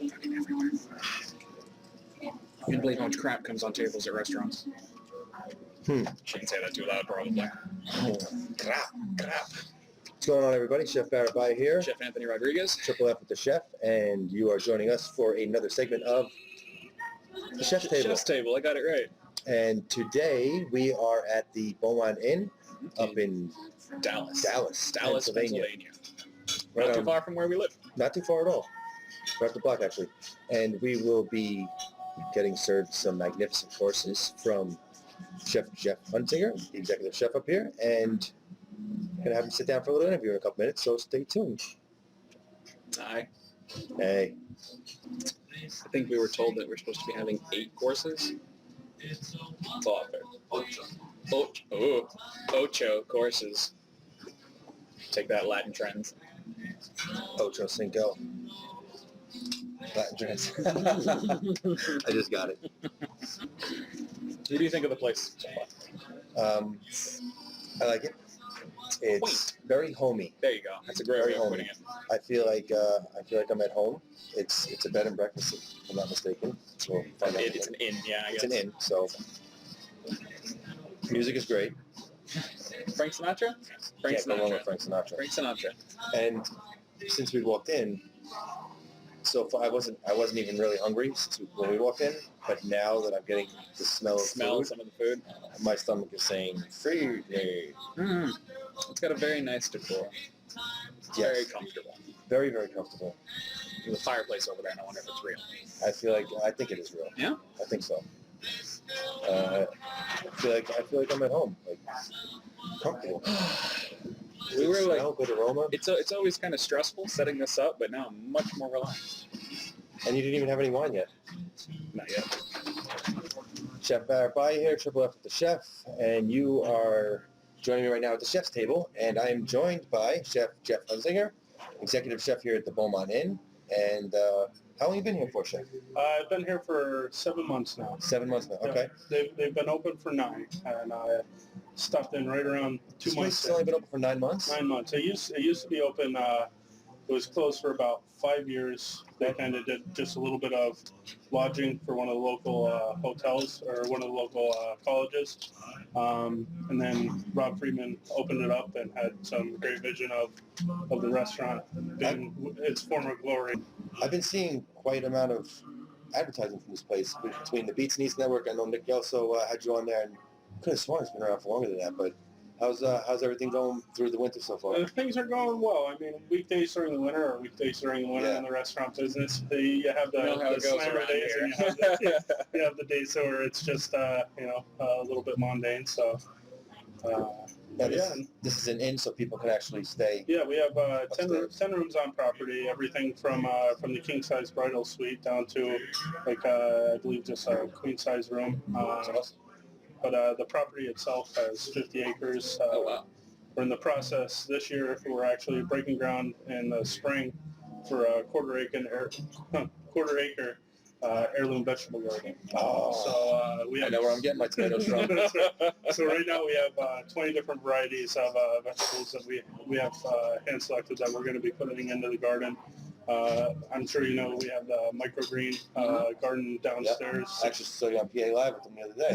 Fucking everywhere. You can believe how much crap comes on tables at restaurants. Shouldn't say that too loud, probably. Crap. What's going on, everybody? Chef Barret Beyer here. Chef Anthony Rodriguez. Triple F with the Chef, and you are joining us for another segment of the Chef's Table. Chef's Table, I got it right. And today we are at the Beaumont Inn up in Dallas, Pennsylvania. Right Not too far from where we live. Not too far at all. Right up the block, actually. And we will be getting served some magnificent courses from Chef Jeff Hunsinger, the executive chef up here, and going to have him sit down for a little interview in a couple minutes, so stay tuned. Hi. Hey. I think we were told that we're supposed to be having 8 courses. It's all fair. Ocho courses. Take that, Latin trends. Ocho Cinco. Latin trends. I just got it. What do you think of the place so far? I like it. It's very homey. There you go. That's a great way of putting it. I feel like I'm at home. It's a bed and breakfast, if I'm not mistaken. We'll find out. It's an inn, yeah. It's an inn, so music is great. Frank Sinatra? Frank Sinatra. And since we walked in, so far I wasn't even really hungry when we walked in, but now that I'm getting the smell of some of the food, my stomach is saying food. It's got a very nice decor. It's very comfortable. Very, very comfortable. There's a fireplace over there, and I wonder if it's real. I think it is real. Yeah? I think so. I feel like I'm at home, like comfortable. We were like, good aroma. It's always kind of stressful setting this up, but now I'm much more relaxed. And you didn't even have any wine yet. Not yet. Chef Barret Beyer here, Triple F with the Chef, and you are joining me right now at the Chef's Table, and I am joined by Chef Jeff Hunsinger, executive chef here at the Beaumont Inn. And how long have you been here for, Chef? I've been here for 7 months now. 7 months now, okay. Yeah, they've been open for 9, and I stopped in right around 2 This place months. has only been open for 9 months? 9 months. It used to be open. It was closed for about 5 years. They kind of did just a little bit of lodging for one of the local hotels or one of the local colleges. And then Rob Friedman opened it up and had some great vision of the restaurant in its former glory. I've been seeing quite an amount of advertising from this place between the Beats and East Network. I know Nick also had you on there, and could have sworn it's been around for longer than that, but how's everything going through the winter so far? Things are going well. I mean, weekdays during the winter or weekdays during the winter in the restaurant business, you have the slammer days and you have the days where it's just, a little bit mundane. So, this is an inn, so people can actually stay. Yeah, we have 10 rooms on property, everything from the king-size bridal suite down to, I believe, just a queen-size room. But the property itself has 50 acres. Wow. We're in the process this year. We're actually breaking ground in the spring for a quarter acre heirloom vegetable garden. So I know where I'm getting my tomatoes from. So right now we have 20 different varieties of vegetables that we have hand selected that we're going to be putting into the garden. I'm sure you know we have the microgreen garden downstairs. I actually saw you on PA Live with them the other day.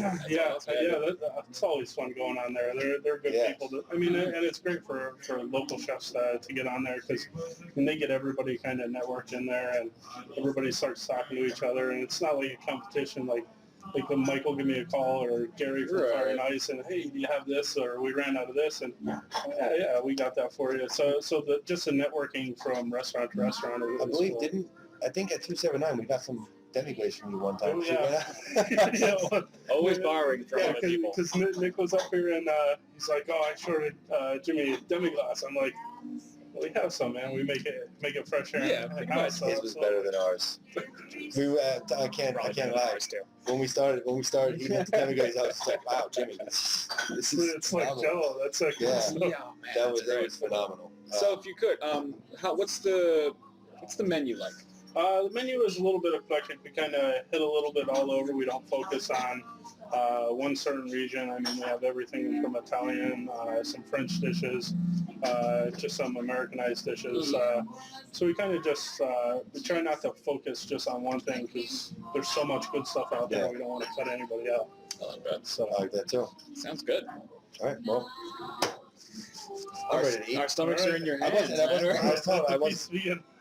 It's always fun going on there. They're good people. And it's great for local chefs to get on there because when they get everybody kind of networked in there and everybody starts talking to each other, and it's not like a competition like when Michael give me a call or Gary from Fire and Ice and, hey, do you have this? Or we ran out of this. And yeah, we got that for you. So just the networking from restaurant to restaurant. I believe, cool. I think at 279 we got some demi-glaze from you one time. Always borrowing from other people. Because Nick was up here and he's like, I shorted Jimmy a demi-glace. I'm like, we have some, man. We make it fresh here. Yeah, his was better than ours. I can't lie. When we started eating at the demi-glaze, I was like, wow, Jimmy, this is it's like Jello. That's like man, that was phenomenal. So if you could, what's the menu like? The menu is a little bit eclectic. We kind of hit a little bit all over. We don't focus on one certain region. I mean, we have everything from Italian, some French dishes, to some Americanized dishes. So we kind of just we try not to focus just on one thing because there's so much good stuff out there. Yeah. We don't want to cut anybody out. I like that. So I like that too. Sounds good. All right, well, I'm ready to eat. Our stomachs All are right. in your I hands.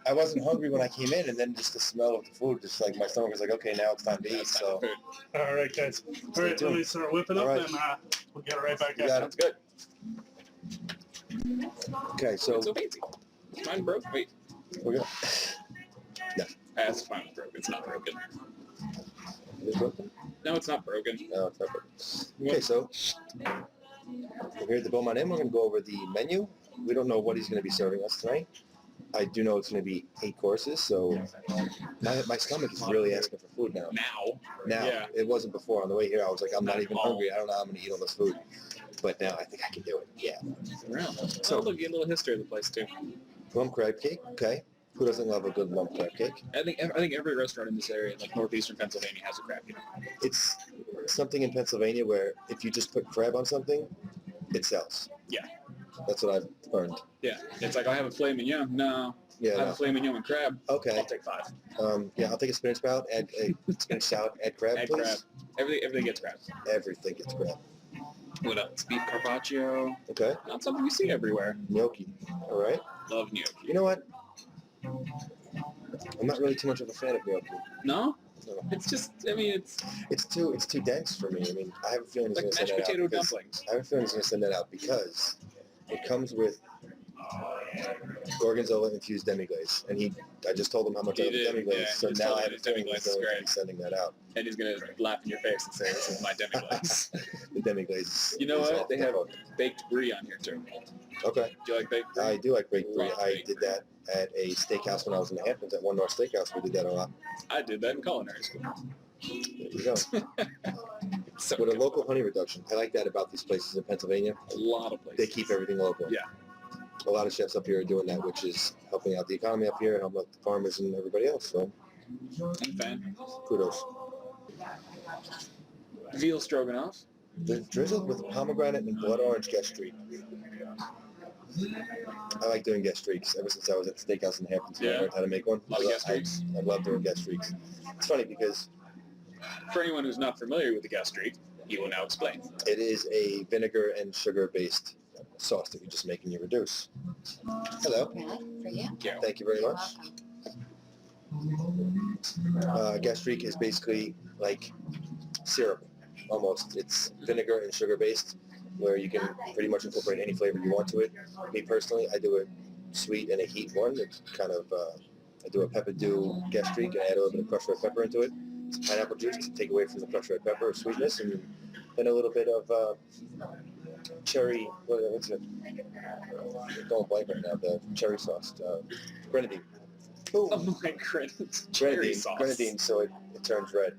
I wasn't hungry when I came in, and then just the smell of the food, just like my stomach was like, okay, now it's time to eat. So all right, guys. All right, let me start whipping up, All right. and we'll get right back You at got it. Sounds good. okay, so It's so fancy. Mine broke. Wait. we're gonna. That's fine. Broke. It's not broken. Is it broken? No, it's not broken. No, it's not broken. Okay, so we're here at the Beaumont Inn. We're going to go over the menu. We don't know what he's going to be serving us tonight. I do know it's going to be 8 courses, so my stomach is really asking for food now. Now, Yeah. it wasn't before. On the way here, I was like, I'm not Not even at all. hungry. I don't know how I'm going to eat all this food. But now I think I can do it. Yeah. So look, get a little history of the place too. Plum crab cake. Okay. Who doesn't love a good lump crab cake? I think every restaurant in this area, like northeastern Pennsylvania, has a crab cake. It's something in Pennsylvania where if you just put crab on something, it sells. Yeah. That's what I've learned. Yeah, it's like I have a filet mignon. No, Yeah. I have No. a filet mignon and crab. Okay. I'll take 5. Yeah, I'll take a spinach spout. Add a spinach salad. Add crab, Add please. crab. Everything gets crab. Everything gets crab. What else? Beef carpaccio. Okay. Not something you see everywhere. Gnocchi. All right. Love gnocchi. You know what? I'm not really too much of a fan of gnocchi. No? No. It's just, I mean, it's It's too dense for me. I mean, I have a feeling he's like going to send mashed that potato out. Because, dumplings. I have a feeling he's going to send that out because it comes with gorgonzola infused demi-glaze, and I just told him how much He I love did, demi-glaze, yeah, so he just now told I me have a the feeling demi-glaze he's is going to great. be sending that out. And he's going to laugh in your face and say, this is my demi-glaze. The demi-glaze. You know is what? off They the have hook. baked brie on here too. Okay. Do you like baked brie? I do like baked brie. Love I baked did brie. that at a steakhouse when I was in the Hamptons. At One North Steakhouse, we did that a lot. I did that in culinary school. There you go. So With a good. local honey reduction. I like that about these places in Pennsylvania. A lot of places. They keep everything local. Yeah. A lot of chefs up here are doing that, which is helping out the economy up here, helping out the farmers and everybody else. So I'm a fan. kudos. Veal stroganoff. They're drizzled with pomegranate and blood orange gastrique. I like doing gastriques ever since I was at the steakhouse in the Hamptons. I Yeah. learned how to make one. Love gastriques. I love doing gastriques. It's funny because For anyone who's not familiar with the gastrique, he will now explain. it is a vinegar and sugar-based sauce that you just make and you reduce. Hello. For you. Yeah. Thank you very You're much. welcome. Gastrique is basically like syrup, almost. It's vinegar and sugar-based, where you can pretty much incorporate any flavor you want to it. Me personally, I do a sweet and a heat one. It's kind of, I do a pepper-dew gastrique and add a little bit of crushed red pepper into it. Some pineapple juice to take away from the crushed red pepper sweetness, and then a little bit of cherry, what's it? Don't blank right now, the cherry sauce, grenadine. Boom. Oh my goodness. Cherry Grenadine, sauce. grenadine, so it turns red.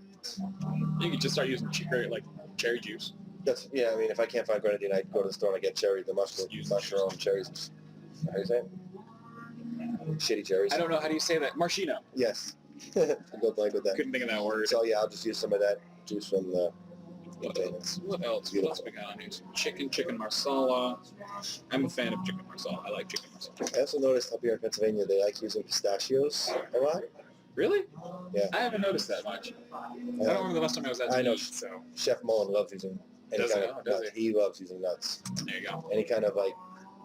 You could just start using cherry juice. That's, yeah, I mean, if I can't find grenadine, I go to the store and I get cherry, the mushroom cherries. How do you say it? Shitty cherries. I don't know, how do you say that? Maraschino. Yes. I go blank with that. Couldn't think of that word. So yeah, I'll just use some of that juice from the What container. else? What else? What else we got on here? Some chicken marsala. I'm a fan of chicken marsala. I like chicken marsala. I also noticed up here in Pennsylvania, they like using pistachios a lot. Really? Yeah. I haven't noticed that much. I don't remember the last time I was out I to know. eat, so Chef Mullen loves using any Does he? kind Oh, of does nuts. He loves using nuts. there you go. Any kind of like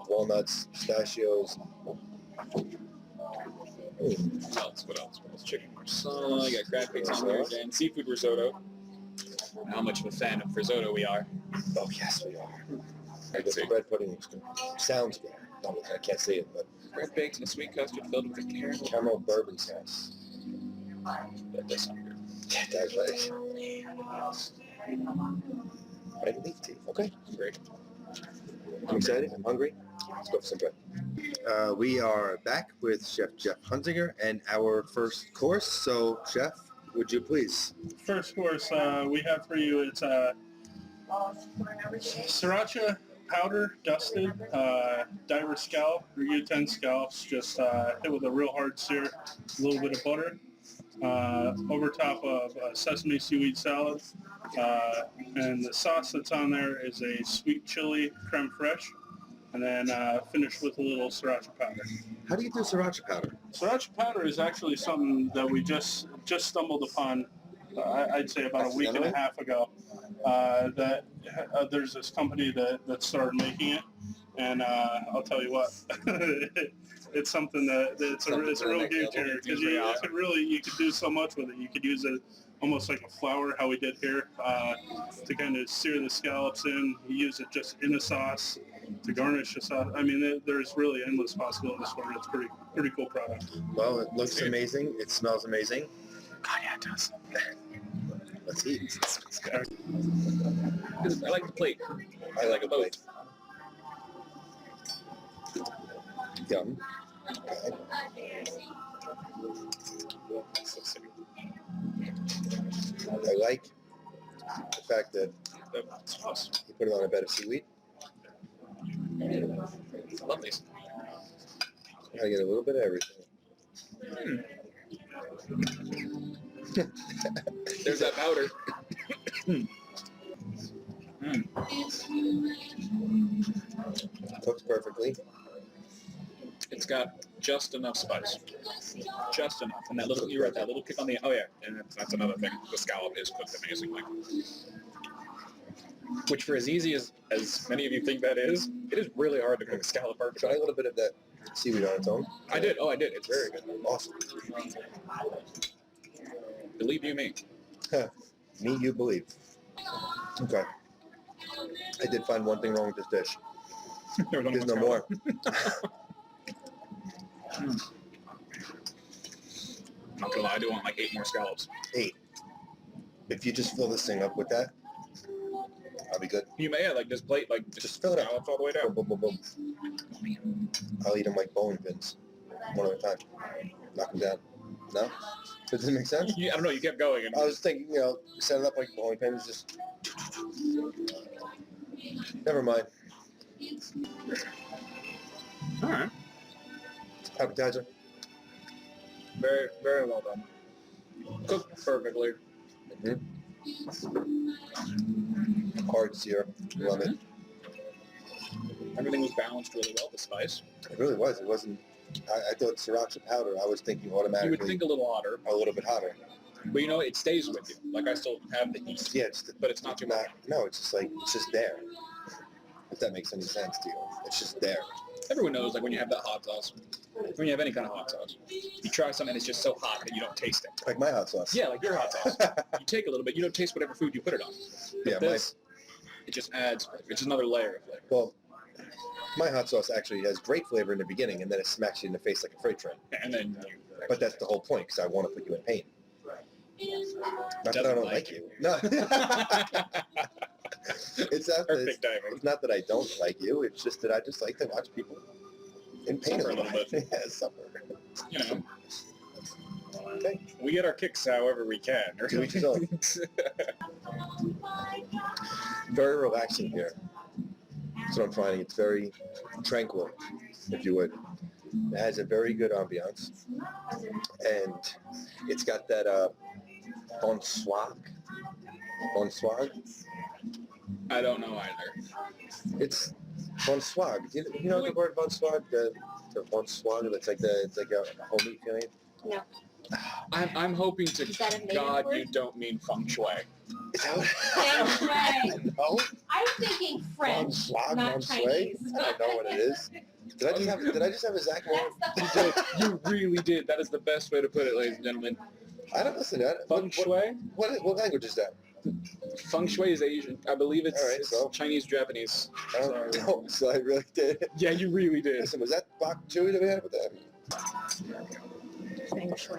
walnuts, pistachios. What else? What else? Chicken marsala. You got crab cakes on there again. Seafood risotto. How much of a fan of risotto we are. Oh yes, we are. Let's see. The bread pudding looks good. Sounds good. I can't see it, but Bread baked in a sweet custard filled with a caramel. caramel bourbon sauce. That does sound good. Yeah, that's right. Red leaf tea. Okay. Great. I'm excited. I'm hungry. Let's go for some bread. We are back with Chef Jeff Hunzinger and our first course. So, Chef, would you please? First course we have for you, it's sriracha powder, dusted, diver scallop or U10 scallops, just hit with a real hard sear, a little bit of butter, over top of sesame seaweed salad. And the sauce that's on there is a sweet chili creme fraiche, and then finished with a little sriracha powder. How do you do sriracha powder? Sriracha powder is actually something that we just stumbled upon, I'd say about a week and a half ago. That there's this company that started making it, and I'll tell you what, it's something that it's a real game changer because you could do so much with it. You could use it almost like a flour, how we did here, to kind of sear the scallops in. You use it just in a sauce to garnish the sauce. I mean, there's really endless possibilities for it. It's pretty cool product. Well, it looks amazing. It smells amazing. God, yeah, it does. Let's eat. I like the plate. I like a plate. Yum. I like the fact that you put it on a bed of seaweed. I love these. I get a little bit of everything. There's that powder. Cooks perfectly. It's got just enough spice. Just enough. And that little, you're right, that little kick on the, oh yeah, and that's another thing. The scallop is cooked amazingly. Which for as easy as many of you think that is, it is really hard to cook a scallop Try perfectly. a little bit of that seaweed on its own. I did. Oh, I did. It's very good. Awesome. Believe you me. Me, you believe. Okay. I did find one thing wrong with this dish. There's no more. I'm not gonna lie, I do want like 8 more scallops. 8. If you just fill this thing up with that, I'll be good. You may like this plate, like Just fill it up. scallops all the way down. Boom, boom, boom, boom. I'll eat them like bowling pins, one at a time. Knock them down. No? Does this make sense? I don't know. You kept going, and I was thinking, set it up like bowling pins, just... Never mind. all right, Appetizer. very, very well done. Cooked perfectly. Hard sear. Love it. Everything was balanced really well. The spice. It really was. It wasn't... I thought sriracha powder, I was thinking You would automatically think a little hotter, a little bit hotter. but you know it stays with you. Like I still have the heat, Yeah, but it's not too much. No, it's just there. If that makes any sense to you. It's just there. Everyone knows, like when you have that hot sauce, when you have any kind of hot sauce, you try something and it's just so hot that you don't taste it. Like my hot sauce. Yeah, like your hot sauce. You take a little bit, you don't taste whatever food you put it on. But Yeah, this, it just adds, it's just another layer of flavor. Well, my hot sauce actually has great flavor in the beginning, and then it smacks you in the face like a freight train. And then But that's the whole point, because I want to put you in pain. Not that I Doesn't don't like like you. No. Perfect timing. It's not that I don't like you. It's just that I just like to watch people in pain Suffer a a little little bit. Yeah, suffer. You know, Okay. we get our kicks however we can. To each his own. Very relaxing here. That's what I'm finding. It's very tranquil, if you would. It has a very good ambiance. And it's got that bonsoir. Bonsoir? I don't know either. It's bonsoir. You know the word bonsoir? The bonsoir, it's like a homey feeling. No. I'm hoping to Is that a native God word? you don't mean feng shui. Is that what? Feng shui. No? I'm thinking French, Bonsoir, not bonsoir? Chinese. I don't know what it is. Did I just have a Zach moment? That's the You did. You really did. That is the best way to put it, ladies and gentlemen. I don't listen to that. Feng shui? What language is that? Feng shui is Asian. I believe it's, All right, it's so- Chinese, Japanese. I don't know. So I really did. Yeah, you really did. Listen, was that bok chewy that we had with that? Feng shui.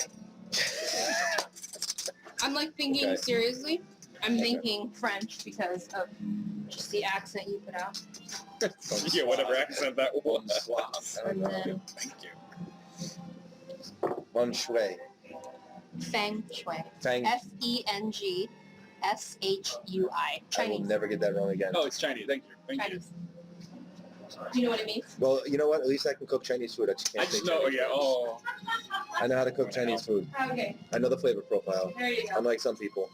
I'm like thinking Okay. seriously. I'm thinking French because of just the accent you put out. Yeah, whatever accent that was. Bonsoir. I don't know. And then Thank you. Feng shui. Feng shui. Feng. Feng shui. I will Chinese. never get that wrong again. Oh, it's Chinese. Thank you. Thank you. Chinese. Do you know what I mean? Well, you know what? At least I can cook Chinese food. I just I can't just say know, Chinese yeah. food. Oh, I know how to cook Chinese food. Okay, I know the flavor profile. there you go. Unlike some people.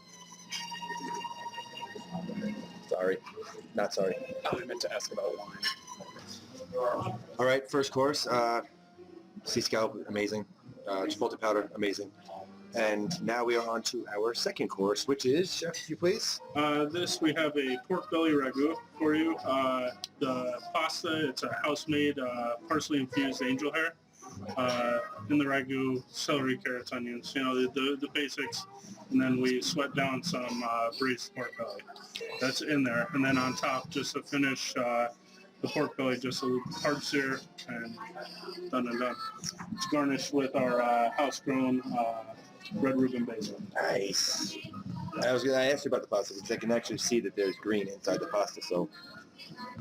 Sorry. Not sorry. I meant to ask about wine. All right, first course. Sea scallop, amazing. Chipotle powder, amazing. And now we are on to our second course, which is, chef, if you please. This, we have a pork belly ragu for you. The pasta, it's a house-made parsley infused angel hair. In the ragu, celery, carrots, onions, you know, the basics. And then we sweat down some braised pork belly. That's in there. And then on top, just to finish the pork belly, just a hard sear, and done and done. It's garnished with our house-grown red Reuben basil. Nice. I asked you about the pasta because I can actually see that there's green inside the pasta, so.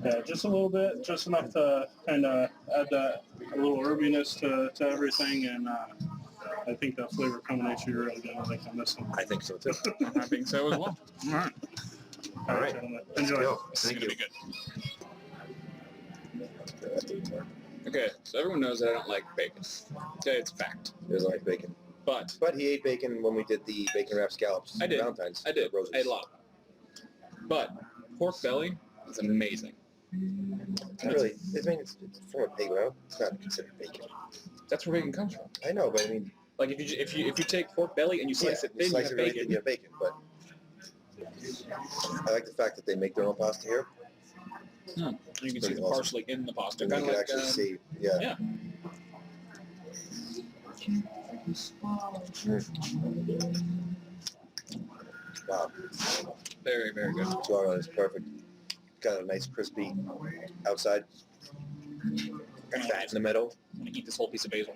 Yeah, just a little bit, just enough to kind of add that a little herbiness to everything, and I think that flavor combination you're really gonna like on this one. I think so too. I think so as well. All right. All right, gentlemen. Enjoy. Yo, This is thank gonna you. be good. Okay, so everyone knows that I don't like bacon. Okay, it's a fact. He doesn't like bacon. But But he ate bacon when we did the bacon wrapped scallops. I did. Valentine's. I did. Roses. I ate a lot. But pork belly is amazing. Not really. I mean, it's from a pig. Well, it's not considered bacon. That's where bacon comes from. I know, but I mean, Like if you take pork belly and you slice it you thin, you slice have it really bacon. thin, you have bacon. But I like the fact that they make their own pasta here. You can see Pretty the awesome. parsley in the pasta. And you Kind can of like actually see, yeah. yeah. Wow. Very, very good. Tomorrow is perfect. Got a nice crispy outside, Gonna fat in the middle. I'm gonna eat this whole piece of basil.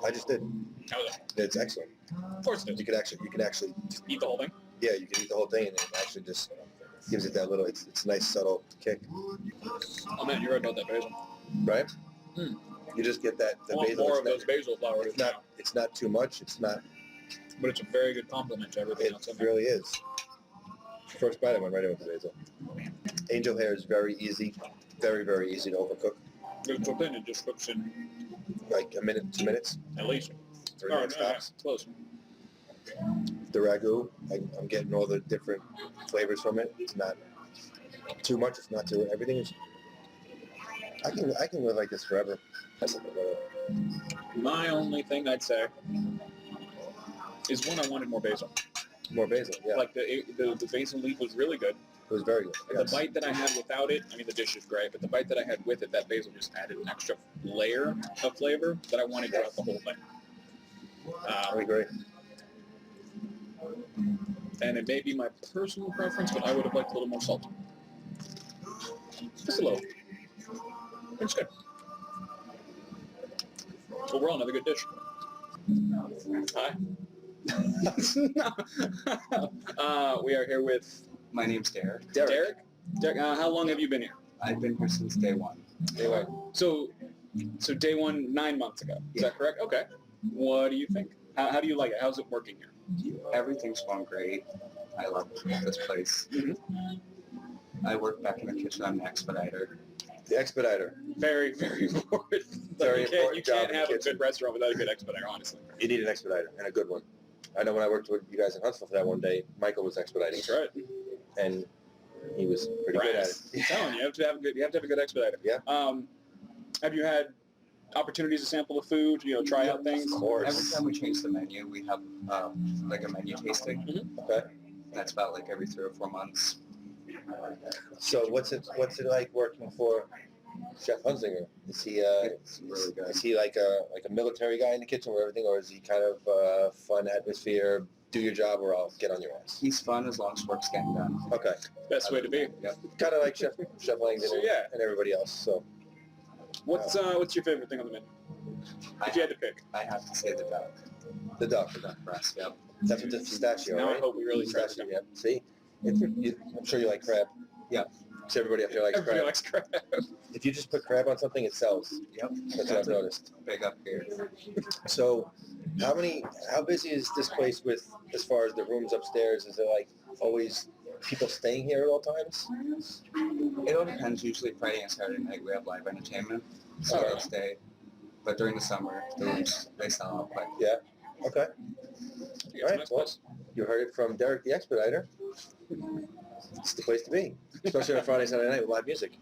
I just did. How was it? It's excellent. Of course it is. You can actually, Eat the whole thing. yeah, you can eat the whole thing, and it actually just gives it that little. It's a nice subtle kick, Oh man, you're right about that basil. right? Mm. You just get that I the want basil. more It's of not, those basil flowers. it's not. It's not too much. It's not. But it's a very good compliment to everything It else in there. really is. First bite, I went right in with the basil. Angel hair is very easy, very, very easy to overcook. It's cooked in, it just cooks in Like a minute, 2 minutes, at least. 3 Oh, minutes no, tops. yeah, close. The ragu, I'm getting all the different flavors from it. It's not too much. It's not too. Everything is. I can live like this forever. My only thing I'd say is one, I wanted more basil. More basil, yeah. Like the basil leaf was really good. It was very good. The bite that I had without it, I mean the dish is great, but the bite that I had with it, that basil just added an extra layer of flavor that I wanted throughout the whole thing. I agree. And it may be my personal preference, but I would have liked a little more salt. Just a little. It's good. Overall, another good dish. Hi. We are here with My name's Derek. Derek. Derek, how long have you been here? I've been here since day one. So day one, 9 months ago. Is that correct? Okay. What do you think? How do you like it? How's it working here? Everything's going great. I love this place. I work back in the kitchen. I'm an expediter. The expediter. Very, very important. Very you important job can't in the have a kitchen. good restaurant without a good expediter, honestly. You need an expediter and a good one. I know when I worked with you guys in Huntsville for that one day, Michael was expediting. That's right. And he was pretty good at it. I'm telling you, you have to have a good expediter. Yeah. Have you had opportunities to sample the food? Try out things. Of course. Every time we change the menu, we have like a menu tasting. Okay. That's about like every 3 or 4 months. So what's it like working for Chef Hunzinger? Is he It's really good. is he like a military guy in the kitchen or everything, or is he kind of fun atmosphere? Do your job or I'll get on your ass. He's fun as long as work's getting done. Okay. Best way to be. Yep. Kind of like Chef Langdon and, Yeah. and everybody else. So What's your favorite thing on the menu? If you had to pick. I have to say the duck. the duck. The duck breast, yep. That's what the pistachio, Now right? I hope we really try Pistachio, it. yeah. See? I'm sure you like crab. Yep. So everybody up here likes Everybody crab. likes crab. If you just put crab on something, it sells. Yep. That's what I've noticed. Big up here. So how busy is this place with, as far as the rooms upstairs? Is it like always people staying here at all times? It all depends. Usually Friday and Saturday night we have live entertainment, so Okay. they'll stay. But during the summer, they sell out quick. Yeah. Okay. Yeah, All right. nice Well, place. you heard it from Derek the Expediter. It's the place to be, especially on Friday, Saturday night with live music.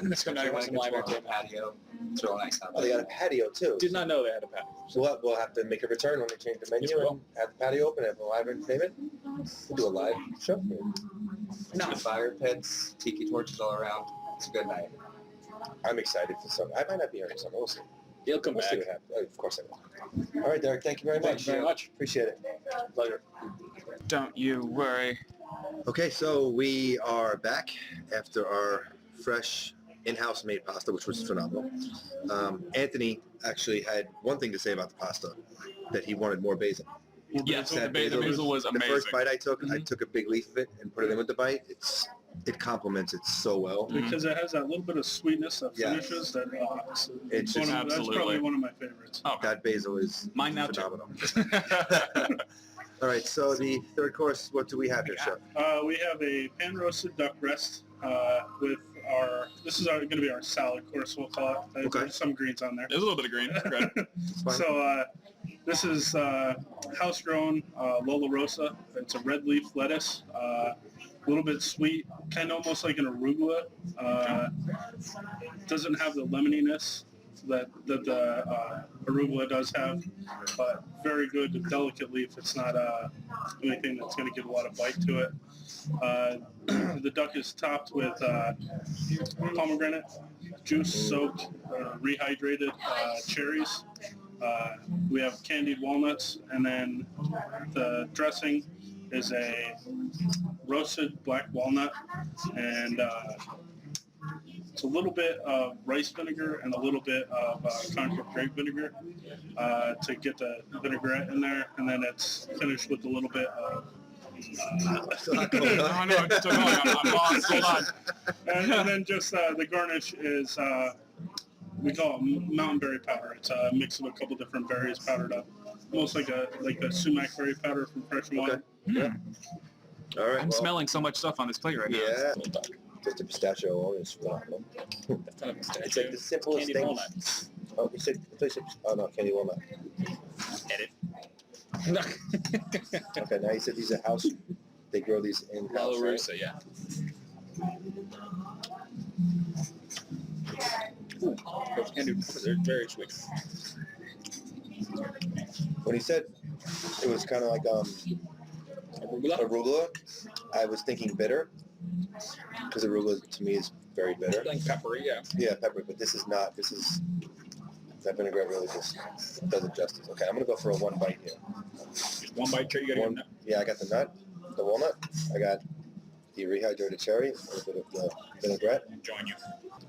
Let's go now. If you You want want some to live get to entertainment? our patio, it's real nice out Oh, they there. got a patio too. Did not know they had a patio. So we'll have to make a return when they change the menu Yes, we and have the patio open and have a live entertainment. We'll do a live show. The fire pits, tiki torches all around. It's a good night. I'm excited for summer. I might not be here in summer. We'll see. He'll come We'll see back. what happens. Oh, of course I will. All right, Derek. Thank you very Thank much. you very much. Appreciate it. Pleasure. Don't you worry. Okay, so we are back after our fresh in-house made pasta, which was phenomenal. Anthony actually had one thing to say about the pasta, that he wanted more basil. Yes, That the basil was The amazing. first bite I took, I Mhm. took a big leaf of it and put it in with the bite. It complements it so well. Because it has that little bit of sweetness that Yeah. finishes that. It's just That's Absolutely. probably one of my favorites. Oh, that basil is mine now phenomenal. too. All right, so the third course, what do we have here, Chef? We have a pan roasted duck breast with our. This is going to be our salad course. We'll call it. Okay. There's some greens on there. There's a little bit of green. Okay. Fine. So this is house grown Lola Rosa. It's a red leaf lettuce. A little bit sweet, kind of almost like an arugula. Doesn't have the lemoniness that the arugula does have, but very good, delicate leaf. It's not anything that's going to give a lot of bite to it. The duck is topped with pomegranate juice soaked, rehydrated cherries. We have candied walnuts, and then the dressing is a roasted black walnut, and it's a little bit of rice vinegar and a little bit of Concord grape vinegar to get the vinaigrette in there, and then it's finished with a little bit of Oh, no, it's still going. I'm lost. Hold on. and then just the garnish is we call it mountain berry powder. It's a mix of a couple different berries powdered up, almost like the sumac berry powder from Fresh and Wild. Yeah. All right. I'm smelling so much stuff on this plate right now. Yeah. Just a pistachio alone is phenomenal. That's not a It's pistachio. like the simplest Candied thing. walnut. Oh, you said, oh no, candy walnut. Edit. Okay, now you said these are house. They grow these in house. Lola Right? Rosa, yeah. Ooh, those candied walnuts are very sweet. When he said it was kind of like Arugula? arugula, I was thinking bitter because arugula to me is very bitter. Like peppery, yeah. Yeah, pepper, but this is not. This is that vinaigrette really just does it justice. Okay, I'm gonna go for a one bite here. Just one bite cherry, you gotta One, get yeah, I got the nut, the walnut. I got the rehydrated cherry, a little bit of the vinaigrette. and join you.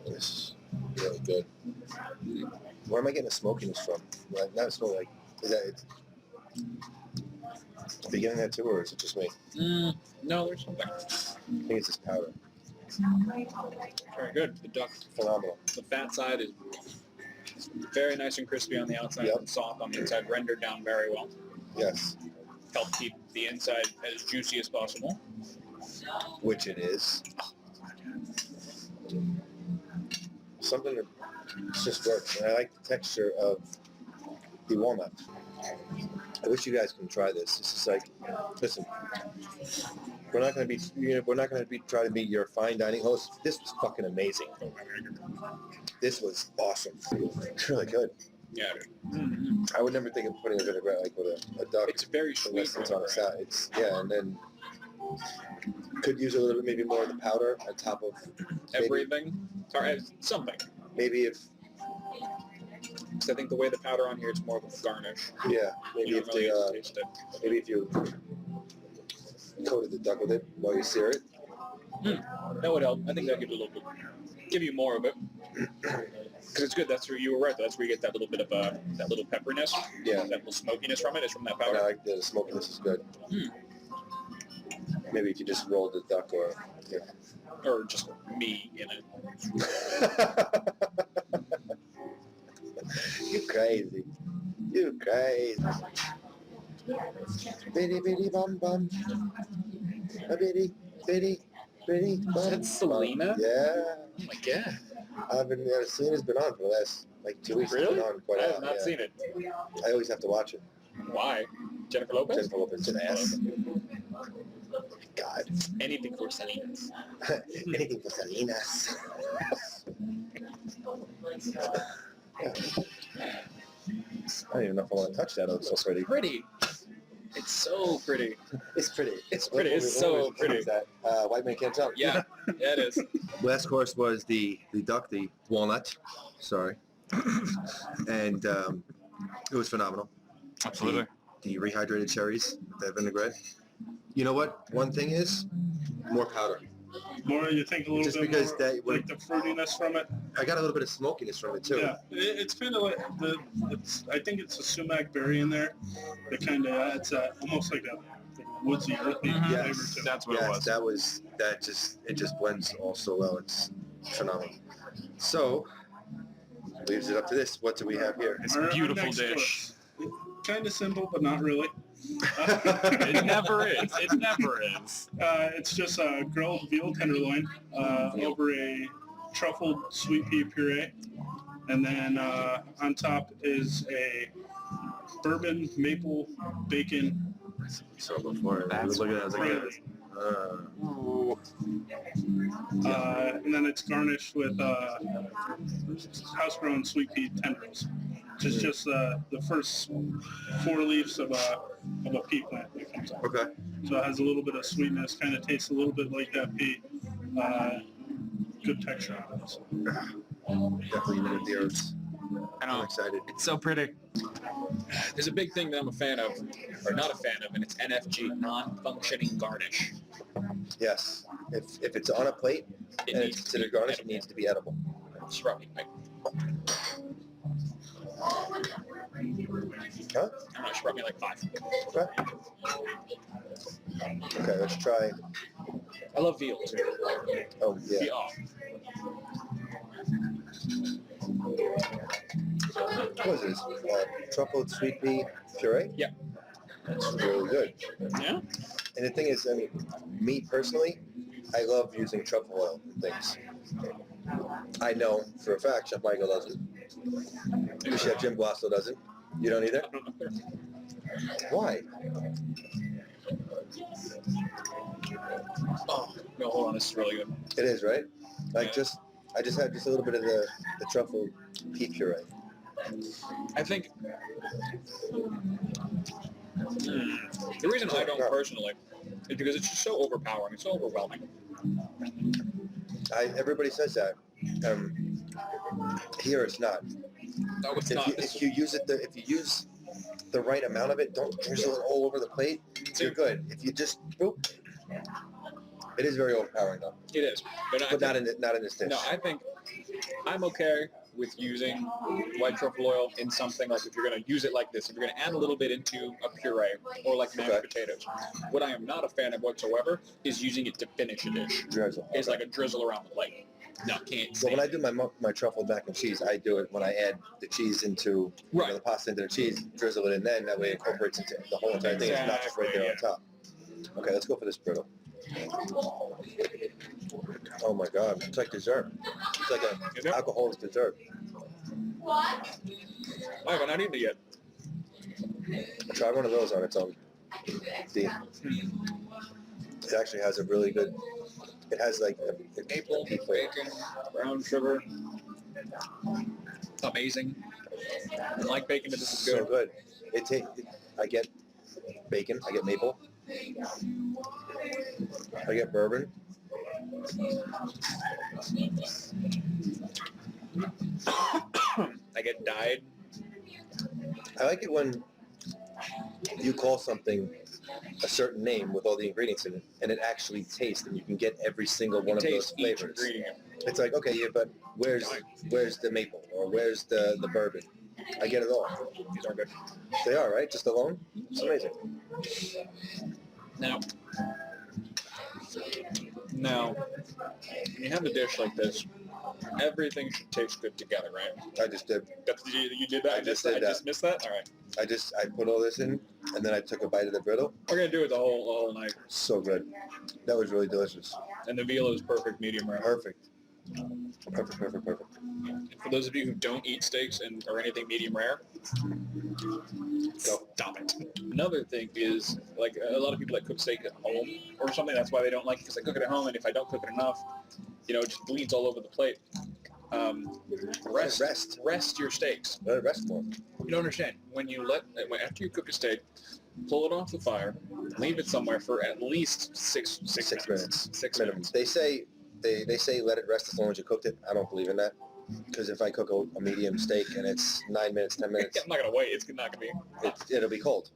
It's really good. Where am I getting the smokiness from? Like, not smoke, like, is that it's beginning that too, or is it just me? No, there's something. I think it's just powder. Very good. The duck, Phenomenal. the fat side is very nice and crispy on the outside Yep. and soft on the inside, rendered down very well. Yes, Help keep the inside as juicy as possible. which it is. Something that just works, and I like the texture of the walnut. I wish you guys can try this. This is like, listen, we're not going to be trying to be your fine dining host. This was fucking amazing. This was awesome. It's really good. Yeah. I would never think of putting a vinaigrette like with a duck. It's very sweet. Unless it's on a salad. It's and then could use a little bit maybe more of the powder on top of Everything. Or something. maybe if Because I think the way the powder on here, it's more of a garnish. yeah maybe You if don't really the taste it. maybe if you coated the duck with it while you sear it. That would help. I think that could give you more of it. Because it's good. That's where you were right. That's where you get that little bit of that little pepperiness. Yeah. That little smokiness from it is from that I powder. like the smokiness is good. Maybe if you just rolled the duck or yeah. Or just me in it. You crazy. You crazy. Bitty bitty bum bum. A bitty pretty. Is that Selena? Yeah. Oh my god. Selena's been on for the last like 2 weeks. Really? It's been on quite I a have while. not seen it. I always have to watch it. Why? Jennifer Lopez? Jennifer Lopez an ass. God. Anything for Selena's. Anything for Salinas. I don't even know if I want to touch that. It's so pretty. Pretty. It's so pretty. It's pretty. It's pretty. It's so pretty. That? White man can't tell. Yeah, yeah, it is. Last course was the duck, the walnut. Sorry. And it was phenomenal. Absolutely. The rehydrated cherries, the vinaigrette. You know what? One thing is more powder. More, you think a little Just bit because more, that like the fruitiness from it. I got a little bit of smokiness from it too. Yeah, it's kind of like I think it's a sumac berry in there that kind of adds almost like a woodsy, earthy Mhm. flavor Yes. to it. That's what it was. It just blends all so well. It's phenomenal. So leaves it up to this. What do we have here? It's a beautiful dish. Kind of simple, but not really. It never is. It never is. It's just a grilled veal tenderloin over a truffled sweet pea puree, and then on top is a bourbon maple bacon. So before That's look at that, I was like, really. Ooh. And then it's garnished with house-grown sweet pea tendrils, which is just the first 4 leaves of a pea plant that comes out. okay. So it has a little bit of sweetness, kind of tastes a little bit like that pea. Good texture on it. So. Definitely even with the herbs. I I'm know. excited. It's so pretty. There's a big thing that I'm a fan of, or not a fan of, and it's NFG, non-functioning garnish. Yes. If it's on a plate It and needs it's to considered be garnish, it edible. needs to be edible. Struck me. Huh? I don't know, struck me like 5. Okay. Okay, let's try. I love veal too. Oh, yeah. Veal. What is this? Truffled sweet pea puree? Yeah. It's really good. Yeah? And the thing is, I mean, me personally, I love using truffle oil in things. I know for a fact Chef Michael doesn't. Chef Jim Blasto doesn't. You don't either? Why? Oh, no, hold on, this is really good. It is, right? Like Yeah. I just had just a little bit of the truffle pea puree. I think the reason I don't personally is because it's just so overpowering. It's so overwhelming. Everybody says that. Here it's not. No, it's not. If you use the right amount of it, don't drizzle it all over the plate. You're good. If you just boop, it is very overpowering though. It is, but Not in this dish. No, I think I'm okay with using white truffle oil in something like if you're going to use it like this, if you're going to add a little bit into a puree or like mashed Okay. potatoes. What I am not a fan of whatsoever is using it to finish a dish. Drizzle. It's like a drizzle around the plate. No, can't So when stand I do my truffle mac and cheese, I do it when I add the cheese into Right. the pasta into the cheese, drizzle it in, then that way it incorporates into the whole entire thing. It's not just right there on top. Okay, let's go for this brittle. Oh my God, it's like dessert. It's like an Is it? alcoholic dessert. I haven't had it yet. Try one of those on its own. See, it actually has a really good. It has like a Maple, pea flavor. bacon, brown sugar. Amazing. I like bacon, but this is So good. good. I get bacon. I get maple. I get bourbon. I get dyed. I like it when you call something a certain name with all the ingredients in it, and it actually tastes, and you can get every single one of those Taste each flavors. ingredient. It's like, okay, yeah, but where's the maple or where's the bourbon? I get it all. These are good. They are, right? Just alone? It's amazing. Now, when you have a dish like this, Everything should taste good together, right? I just did. You did that? I just did that. I just missed that? All right. I put all this in, and then I took a bite of the brittle. We're going to do it the whole night. So good. That was really delicious. And the veal is perfect medium rare. Perfect. Perfect. And for those of you who don't eat steaks or anything medium rare, stop it. Another thing is, like, a lot of people that cook steak at home or something, that's why they don't like it, because I cook it at home, and if I don't cook it enough, it just bleeds all over the plate. Rest your steaks. Let it rest more. You don't understand. After you cook a steak, pull it off the fire, leave it somewhere for at least six minutes. 6 minutes. They say let it rest as long as you cooked it. I don't believe in that. Because if I cook a medium steak and it's 9 minutes, 10 minutes, I'm not gonna wait. It's not gonna be. It'll be cold.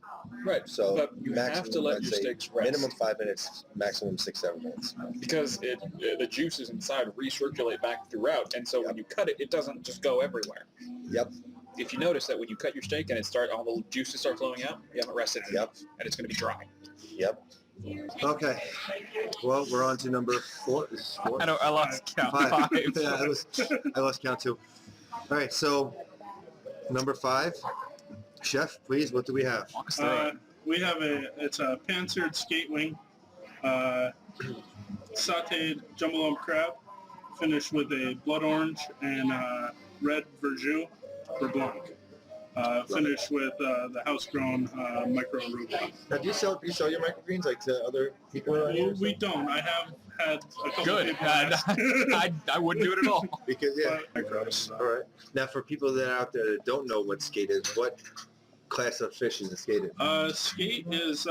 Right. So but you have to let your steaks rest. Minimum 5 minutes, maximum 6-7 minutes. Because the juices inside recirculate back throughout, and so when you cut it, it doesn't just go everywhere. Yep. If you notice that when you cut your steak and all the juices start flowing out, you haven't rested it enough, and it's going to be dry. Yep. Okay. Well, we're on to number 4. This is 4. I lost count. 5. Yeah, I lost count too. All right, so number 5. Chef, please, what do we have? Walk us through We have it's a pan-seared skate wing, sauteed jumbo lump crab, finished with a blood orange and red verjus or blanc. Finished with the house-grown micro arugula. Now, do you sell your microgreens like to other people around here? We don't. I have had a couple Good. people ask. I wouldn't do it at all. Because all right. Now, for people that are out there that don't know what skate is, what class of fish is a skate in? Skate is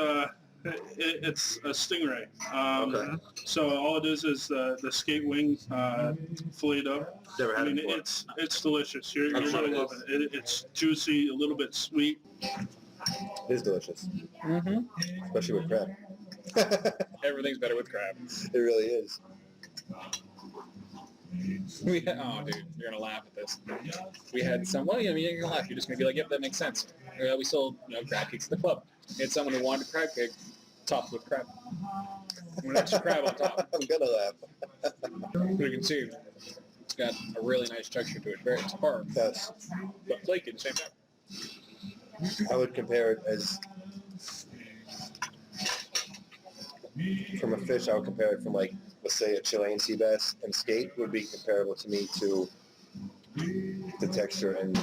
it's a stingray. Okay. So all it is the skate wing filleted up. Never had it before. It's delicious. You're I'm sure gonna it love it. It's juicy, a little bit sweet. It is delicious, especially with crab. Everything's better with crab. It really is. Oh, dude, you're gonna laugh at this. We had some. Well, you're gonna laugh. You're just gonna be like, "Yep, that makes sense." We sold, crab cakes at the club. We had someone who wanted a crab cake, topped with crab. With extra crab on top. I'm gonna laugh. You can see it's got a really nice texture to it. It's firm, Yes. but flaky at the same time. I would compare it as from a fish. I would compare it from let's say a Chilean sea bass and skate would be comparable to me to the texture and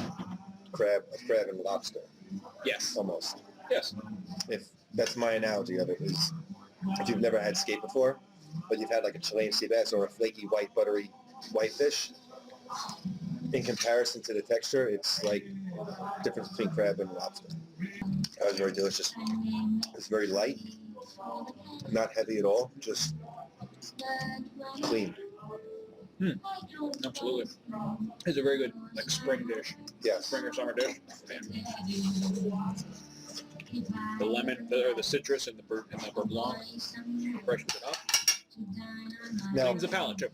crab and lobster. Yes. Almost. Yes. If that's my analogy of it, is if you've never had skate before, but you've had like a Chilean sea bass or a flaky white buttery whitefish, in comparison to the texture, it's like difference between crab and lobster. That was very delicious. It's very light, not heavy at all, just clean. Absolutely. It's a very good spring dish. Yes. Spring or summer dish. Man. The lemon, or the citrus, and the bourbon freshens it up. Now, Cleans the palate too.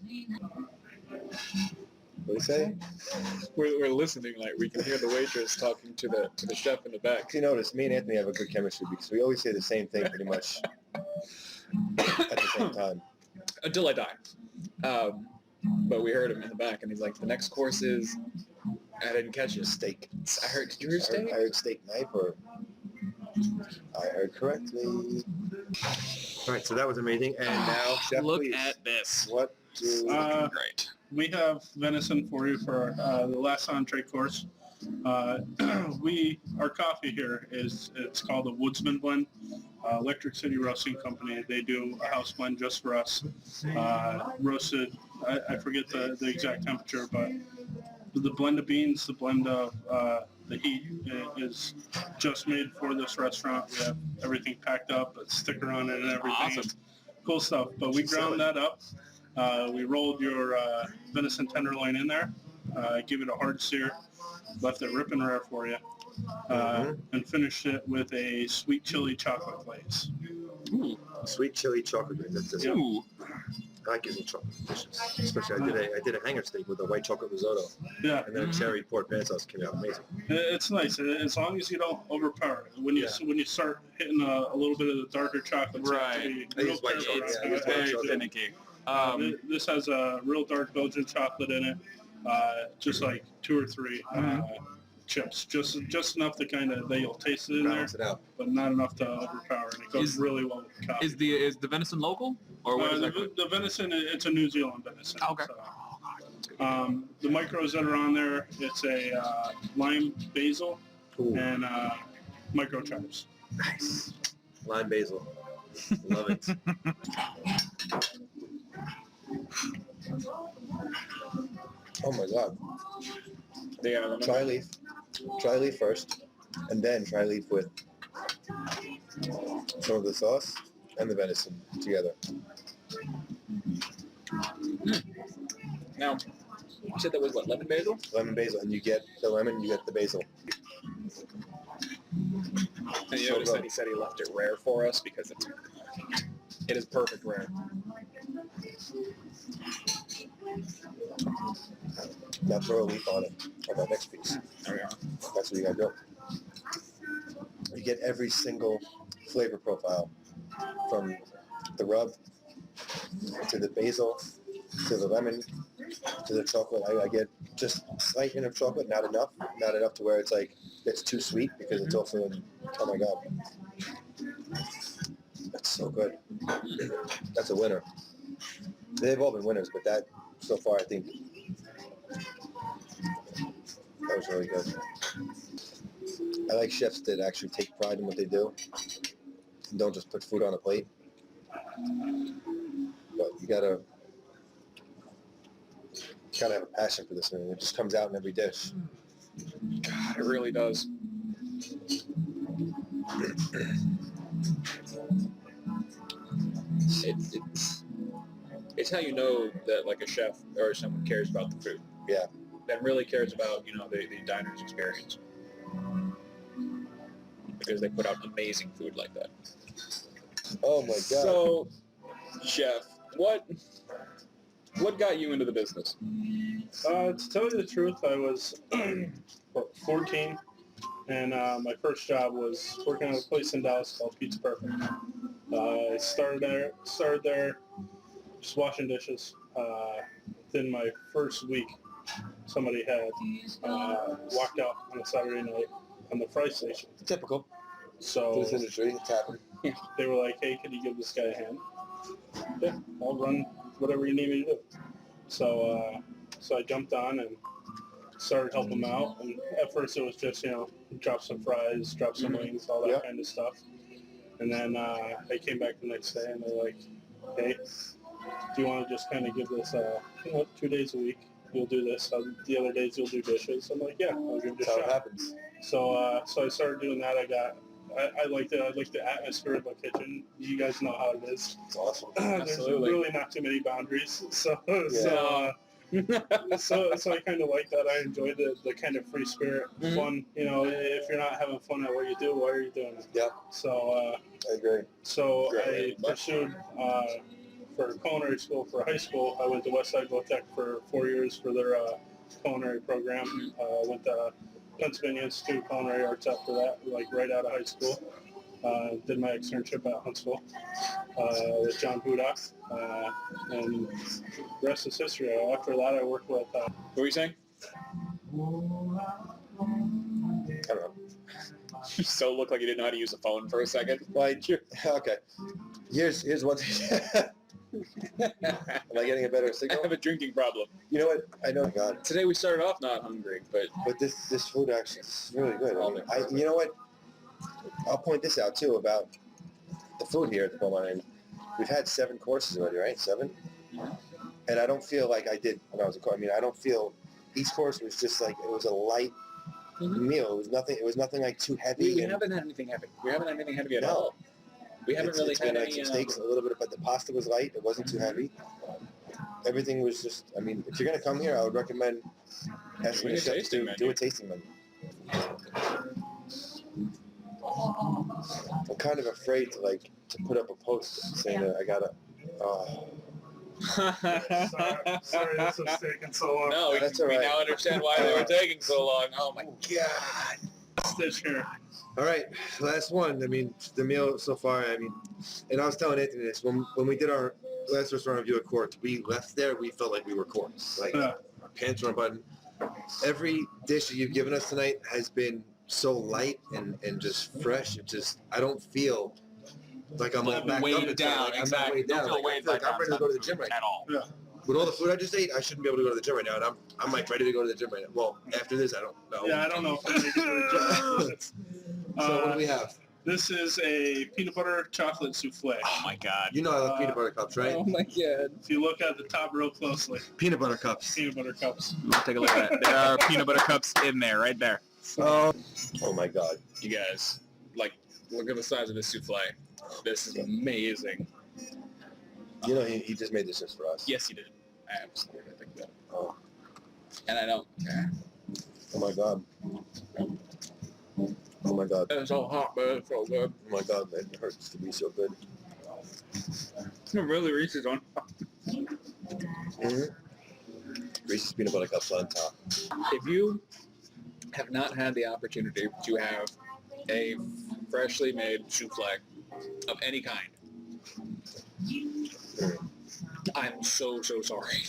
what do you say? We're listening, like we can hear the waitress talking to the chef in the back. You notice me and Anthony have a good chemistry because we always say the same thing pretty much at the same time. Until I die. But we heard him in the back, and he's like, the next course is, I didn't catch it. Steak. I heard, did you hear steak? I heard steak knife, or I heard correctly. All right, so that was amazing. And now, Chef, Look please, at this. what do... Great. We have venison for you for the last entree course. Our coffee here it's called the Woodsman Blend. Electric City Roasting Company. They do a house blend just for us. Roasted, I forget the exact temperature, but the blend of beans, the blend of the heat is just made for this restaurant. We have everything packed up, a sticker on it and everything. Awesome. Cool stuff. But we ground that up. We rolled your venison tenderloin in there, give it a hard sear, left it rip and rare for you, and finished it with a sweet chili chocolate glaze. Ooh, sweet chili chocolate glaze. That's Yep. Ooh. I like using chocolate dishes. Especially I did a hanger steak with a white chocolate risotto, Yeah, and then a cherry port pan sauce came out amazing. it's nice as long as you don't overpower it. When you start hitting a little bit of the darker chocolate, Right. you I use white chocolate. It's Yeah, I use white very chocolate. finicky. This has a real dark Belgian chocolate in it, just like 2 or 3 chips, just enough to kind of that you'll taste it in there, Balance it out. but not enough to overpower it. It goes really well with coffee. Is the venison local or what is that? The venison, it's a New Zealand venison. Okay. So, the micros that are on there, it's a lime basil Ooh. and micro chives. Nice. Lime basil. Love it. Oh my god. Yeah, Try leaf. Try leaf first, and then try leaf with some of the sauce and the venison together. Now, you said that was what, lemon basil? Lemon basil, and you get the lemon, you get the basil. And you So notice good. that he said he left it rare for us because it is perfect rare. Now throw a leaf on it, on that next piece. There we are. That's what you gotta do. You get every single flavor profile, from the rub to the basil to the lemon to the chocolate. I get just a slight hint of chocolate, not enough to where it's like it's too sweet because it's also oh my god, that's so good. That's a winner. They've all been winners, but that so far I think that was really good. I like chefs that actually take pride in what they do and don't just put food on a plate. But you gotta have a passion for this thing. It just comes out in every dish. God, it really does. It's how you know that like a chef or someone cares about the food. Yeah. That really cares about, the diner's experience. Because they put out amazing food like that. Oh my god. So, chef, what got you into the business? To tell you the truth, I was 14, and my first job was working at a place in Dallas called Pizza Perfect. I started there, just washing dishes. Within my first week, somebody had walked out on a Saturday night on the fry station. Typical. So This industry, it's happening. they were like, "Hey, could you give this guy a hand?" Yeah, I'll run whatever you need me to do. So I jumped on and started helping them out. And at first it was just, drop some fries, drop some wings, all that kind of stuff. And then I came back the next day and they're like, "Hey, do you want to just kind of give this 2 days a week? You'll do this. The other days you'll do dishes." I'm like, "Yeah, I'll give it a That's how it shot." happens. So I started doing that. I liked it. I liked the atmosphere of a kitchen. You guys know how it is. It's awesome. There's Absolutely. really not too many boundaries. So I kind of like that. I enjoyed the kind of free spirit, fun. If you're not having fun at what you do, why are you doing it? Yeah. So I agree. so Great. I pursued for culinary school for high school. I went to Westside Tech for 4 years for their culinary program. Went to Pennsylvania Institute of Culinary Arts after that, like right out of high school. Did my externship at Huntsville with John Hudak, and the rest is history. After that, I worked with... What were you saying? I don't know. You so looked like you didn't know how to use a phone for a second. Okay. Here's one thing. Am I getting a better I signal? have a drinking problem. You know what? I know. God. Today we started off not hungry, but This food actually is really good. Oh, You know what? I'll point this out too about the food here at the Beaumont Inn. We've had 7 courses already, right? 7? And I don't feel like I did when I was a course. I mean, I don't feel each course was just like it was a light meal. It was nothing like too heavy. we haven't had anything heavy. We haven't had anything heavy at all. We haven't really It's had been like any. some steaks, a little bit, but the pasta was light. It wasn't too heavy. Everything was just. I mean, if you're gonna come here, I would recommend asking Doing the a chef tasting to menu. do a tasting menu. I'm kind of afraid to put up a post saying that I gotta. sorry this was taking so long. No, That's we all right. now understand why they were taking so long. Oh my god. Stitch here. All right, last one. I mean, the meal so far. I mean, and I was telling Anthony this when we did our last restaurant review at Courts, we left there, we felt like we were Courts. Like, Yeah. our pants were unbuttoned. Every dish that you've given us tonight has been so light and just fresh. It just, I don't feel like I'm all backed up weighed inside. down. Like, I'm not Exactly. weighed down. Don't feel Like, I weighed feel like by I'm ready to go to the gym right now. at all. Yeah. With all the food I just ate, I shouldn't be able to go to the gym right now. And I'm like ready to go to the gym right now. Well, after this, I don't know. Yeah, I don't know if I'm making it. So what do we have? This is a peanut butter chocolate souffle. Oh my god. You know I love peanut butter cups, right? Oh my god. If you look at the top real closely, Peanut butter cups. peanut butter cups. Let's take a look at that. There are peanut butter cups in there, right there. Oh my God. You guys, like, look at the size of this souffle. This is amazing. You know he just made this just for us. Yes, you did. Absolutely. I think that. Oh. And I don't. Oh my God. Oh my God. It's so hot, but it's so good. Oh my God, it hurts to be so good. It really reaches on. Mm-hmm. Reese's peanut butter cups on top. If you have not had the opportunity to have a freshly made souffle of any kind, I'm so sorry.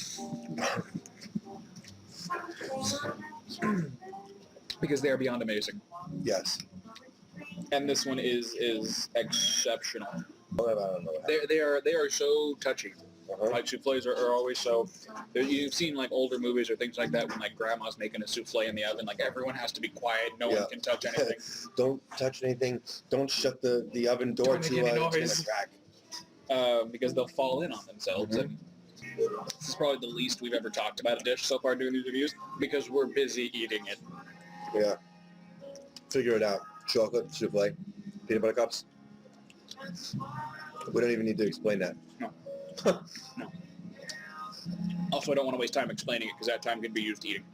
Because they are beyond amazing. Yes. And this one is exceptional. I don't know. They are so touchy. Uh-huh. Like souffles are always so. You've seen like older movies or things like that when like grandma's making a souffle in the oven. Like everyone has to be quiet. No Yeah. one can touch anything. Don't touch anything. Don't shut the oven door Don't make any to noise. crack. Because they'll fall in on themselves. Mhm. And this is probably the least we've ever talked about a dish so far doing these reviews because we're busy eating it. Yeah. Figure it out. Chocolate, souffle, peanut butter cups. We don't even need to explain that. Also, I don't want to waste time explaining it because that time can be used eating.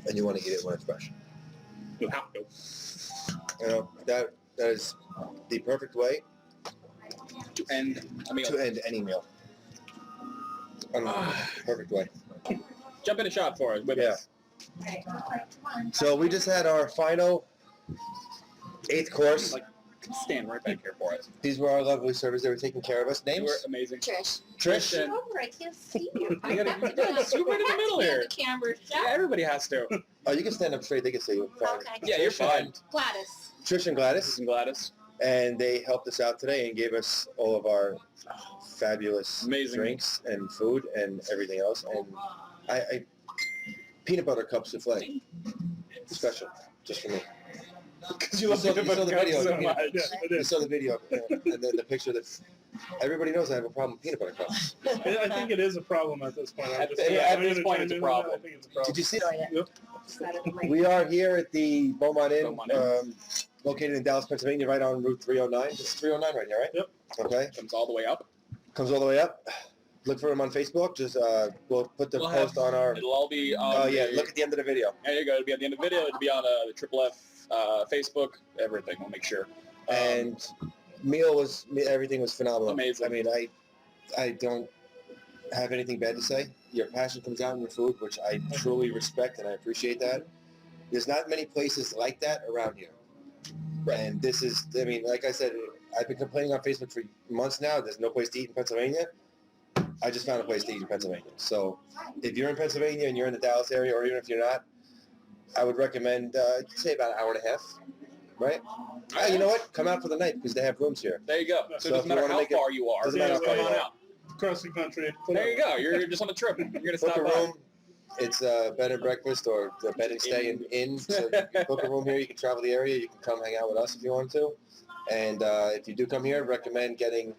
And you want to eat it when it's fresh. You have to. You know, that is the perfect way To end a meal. to end any meal. Perfect way. Jump in a shot for us with Yeah. us. So we just had our final 8th course. Like, stand right back here for us. These were our lovely servers. They were taking care of us. You were Names? amazing. Trish. Trish. Trish. Over, I can't see you. You gotta scoot right in the middle here. The camera Yeah, shot. everybody has to. Oh, you can stand up straight. They can see you. Fine. Okay. Yeah, you're Trish fine. and- Gladys. Trish and This Gladys. is Gladys. And they helped us out today and gave us all of our fabulous Amazing. drinks and food and everything else. And I peanut butter cup souffle. Special. Just for me. Because You saw the video. so Yeah. much. Yeah, it You is. saw the video and then the picture that everybody knows I have a problem with peanut butter cups. I think it is a problem at this point. At this point, it's a problem. I think it's a problem. Did you see Yep. We are here at the Beaumont Inn, Beaumont Inn. Located in Dallas, Pennsylvania, right on Route 309. It's 309 right here, right? Yep. Okay. Comes all the way up. Comes all the way up. Look for him on Facebook. Just we'll put the We'll post on our. It'll all be on Oh yeah, the- look at the end of the video. There you go. It'll be at the end of the video. It'll be on the Triple F Facebook. Everything. We'll make sure. And everything was phenomenal. Amazing. I mean, I don't have anything bad to say. Your passion comes out in your food, which I truly respect and I appreciate that. There's not many places like that around here. And this is, I mean, like I said, I've been complaining on Facebook for months now. There's no place to eat in Pennsylvania. I just found a place to eat in Pennsylvania. So if you're in Pennsylvania and you're in the Dallas area, or even if you're not, I would recommend, say about an hour and a half, right? You know what? Come out for the night because they have rooms here. There you go. So, So it if doesn't you matter wanna how make it- far you are. doesn't matter Just how come far on you out. Across the country. There you go. You're just on the trip. You're gonna Book stop a by. room. It's a bed and breakfast or a bed and stay in. So you can book a room here. You can travel the area. You can come hang out with us if you want to. And if you do come here, recommend getting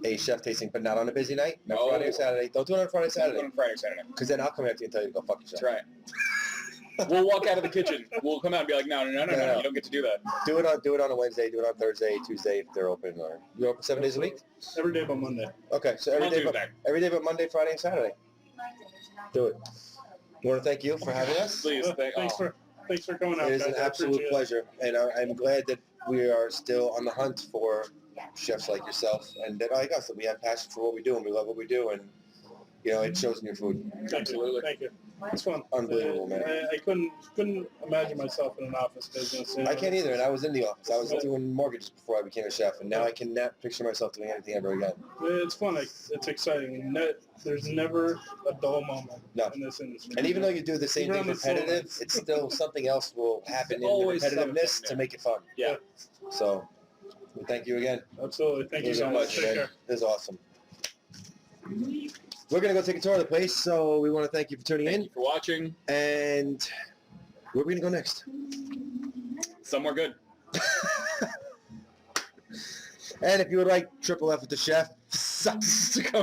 a chef tasting, but not on a busy night. Not No. Friday or Saturday. Don't do it on Friday, Do it Saturday. on Friday, Saturday. Because then I'll come after you and tell you to go fuck yourself. That's right. We'll walk out of the kitchen. We'll come out and be like, no. No. You don't get to do that. Do it on a Wednesday. Do it on Thursday, Tuesday if they're open. Or you're open 7 days a week. Every day but Monday. Okay, so every On day, Tuesday. but Monday, Friday, and Saturday. Do it. I want to thank you for having us. Please. Thanks for coming out. It is guys. an I absolute appreciate it. pleasure, and I'm glad that we are still on the hunt for chefs like yourself, and that like us, that we have passion for what we do, and we love what we do, and it shows in your food. Thank you. Absolutely. Thank you. It's fun. Unbelievable, man. I couldn't imagine myself in an office business. You know? I can't either, and I was in the office. I was doing mortgages before I became a chef, and now I cannot picture myself doing anything ever again. It's fun. It's exciting. There's never a dull moment in this industry. And even though you do the same thing repetitive, it's still something else will happen in the repetitiveness to make it fun. Yeah. So, thank you again. Absolutely. Thank you so Guys. much. Take Man, care. this is awesome. We're going to go take a tour of the place, so we want to thank you for tuning Thank in. you for watching. And where are we going to go next? Somewhere good. And if you would like Triple F with the chef,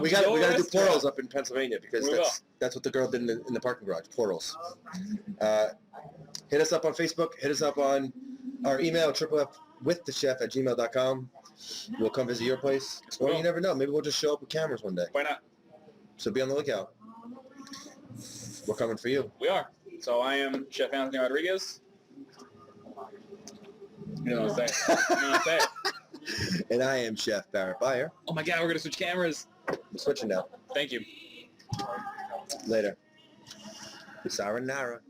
we got to do plurals up in Pennsylvania because that's what the girl did in the parking garage, plurals. Hit us up on Facebook. Hit us up on our email, triplefwiththechef@gmail.com. We'll come visit your place. Or you never know. Maybe we'll just show up with cameras one day. Why not? So be on the lookout. We're coming for you. We are. So I am Chef Anthony Rodriguez. You know what I'm saying? You know what I'm saying? And I am Chef Barret Beyer. Oh my God, we're gonna switch cameras. I'm switching now. Thank you. Later. Sayonara.